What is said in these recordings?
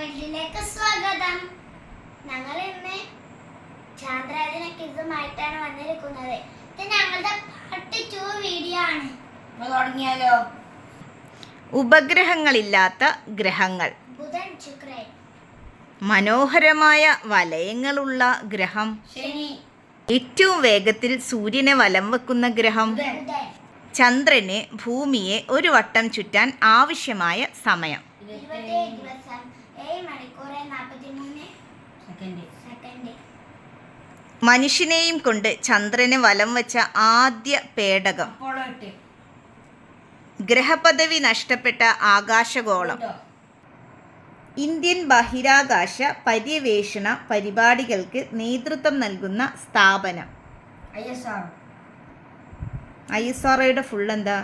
വേൾഡിലേക്ക് സ്വാഗതം. ഞങ്ങൾ ഇന്ന് ചാന്ദ്രദിന ക്വിസുമായിട്ടാണ് വന്നിരിക്കുന്നത്. ഇത് ഞങ്ങളുടെ പാർട്ട് 2 വീഡിയോ ആണ്. തുടങ്ങിയാലോ? ഉപഗ്രഹങ്ങളില്ലാത്ത ഗ്രഹങ്ങൾ. ബുധൻ, ശുക്രൻ. മനോഹരമായ വലയങ്ങളുള്ള ഗ്രഹം. ശനി. ഏറ്റവും വേഗത്തിൽ സൂര്യനെ വലം വെക്കുന്ന ഗ്രഹം. ബുധൻ. ചന്ദ്രന് ഭൂമിയെ ഒരു വട്ടം ചുറ്റാൻ ആവശ്യമായ സമയം 27 ദിവസം 7 മണിക്കൂർ 43 സെക്കൻഡ്. മനുഷ്യനെയും കൊണ്ട് ചന്ദ്രന് വലം വെച്ച ആദ്യ പേടകം. ഗ്രഹപദവി നഷ്ടപ്പെട്ട ആകാശഗോളം. ഇന്ത്യൻ ബഹിരാകാശ പര്യവേഷണ പരിപാടികൾക്ക് നേതൃത്വം നൽകുന്ന സ്ഥാപനം. ISROയുടെ ഫുൾ എന്താ?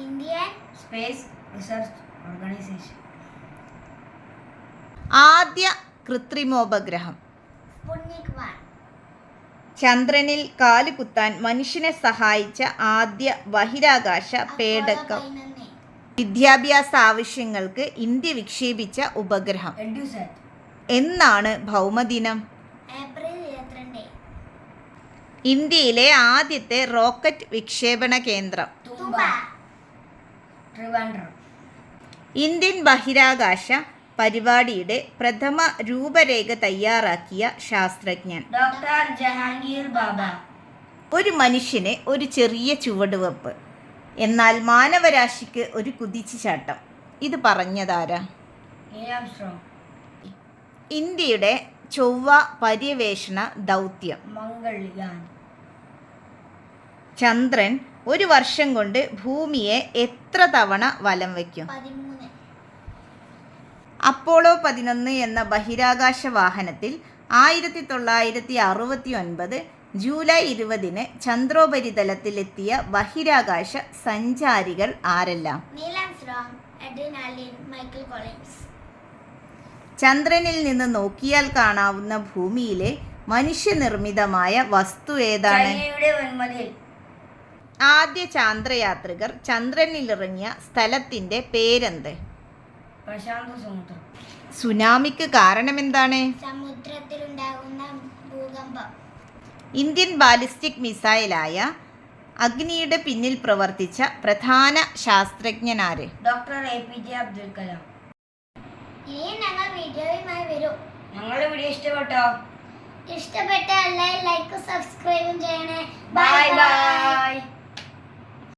Indian space research organisation. ആദ്യ കൃത്രിമോപഗ്രഹം. സ്പുട്നിക് 1. ചന്ദ്രനിൽ കാലുകുത്താൻ മനുഷ്യനെ സഹായിച്ച ആദ്യ ബഹിരാകാശ പേടകം. വിദ്യാഭ്യാസ ആവശ്യങ്ങൾക്ക് ഇന്ത്യ വിക്ഷേപിച്ച ഉപഗ്രഹം. എന്നാണ് ഭൗമദിനം? ഏപ്രിൽ 22. ഇന്ത്യയിലെ ആദ്യത്തെ റോക്കറ്റ് വിക്ഷേപണ കേന്ദ്രം. ഇന്ത്യൻ ബഹിരാകാശ പരിപാടിയുടെ പ്രഥമ രൂപരേഖ തയ്യാറാക്കിയ ശാസ്ത്രജ്ഞൻ. ഡോക്ടർ ജഹാംഗീർ ബാബ. ഒരു മനുഷ്യന് ഒരു ചെറിയ ചുവടുവെപ്പ്, എന്നാൽ മാനവരാശിക്ക് ഒരു കുതിച്ചുചാട്ടം. ഇത് പറഞ്ഞതാരാ? ഇന്ത്യയുടെ ചൊവ്വ പര്യവേഷണ ദൗത്യം. മംഗൾയാൻ. ചന്ദ്രൻ ഒരു വർഷം കൊണ്ട് ഭൂമിയെ എത്ര തവണ വലം വയ്ക്കും? 13. അപ്പോളോ 11 എന്ന ബഹിരാകാശ വാഹനത്തിൽ 1969 ജൂലൈ 20 ചന്ദ്രോപരിതലത്തിലെത്തിയ ബഹിരാകാശ സഞ്ചാരികൾ ആരെല്ലാം? Neil Armstrong, Edwin Aldrin, Michael Collins. ചന്ദ്രനിൽ നിന്ന് നോക്കിയാൽ കാണാവുന്ന ഭൂമിയിലെ മനുഷ്യനിർമ്മിതമായ വസ്തു ഏതാണ്? ആദ്യ ചാന്ദ്രയാത്രികർ ചന്ദ്രനിലിറങ്ങിയ സ്ഥലത്തിന്റെ പേരെന്ത്? പ്രശാന്തസമുദ്രം. സുനാമിക്ക് കാരണമെന്താണ്? സമുദ്രത്തിലുണ്ടാകുന്ന ഭൂകമ്പം. ഇന്ത്യൻ ബാലിസ്റ്റിക് മിസൈലായ അഗ്നിയുടെ പിന്നിൽ പ്രവർത്തിച്ച പ്രധാന ശാസ്ത്രജ്ഞനാര്? Doctor APJ Abdul Kalam. ഇനിയും ഞങ്ങൾ വീഡിയോയുമായി വരും. ഞങ്ങളുടെ വീഡിയോ ഇഷ്ടപ്പെട്ടോ? ഇഷ്ടപ്പെട്ടാൽ ലൈക്കും സബ്സ്ക്രൈബും ചെയ്യണേ. Bye bye.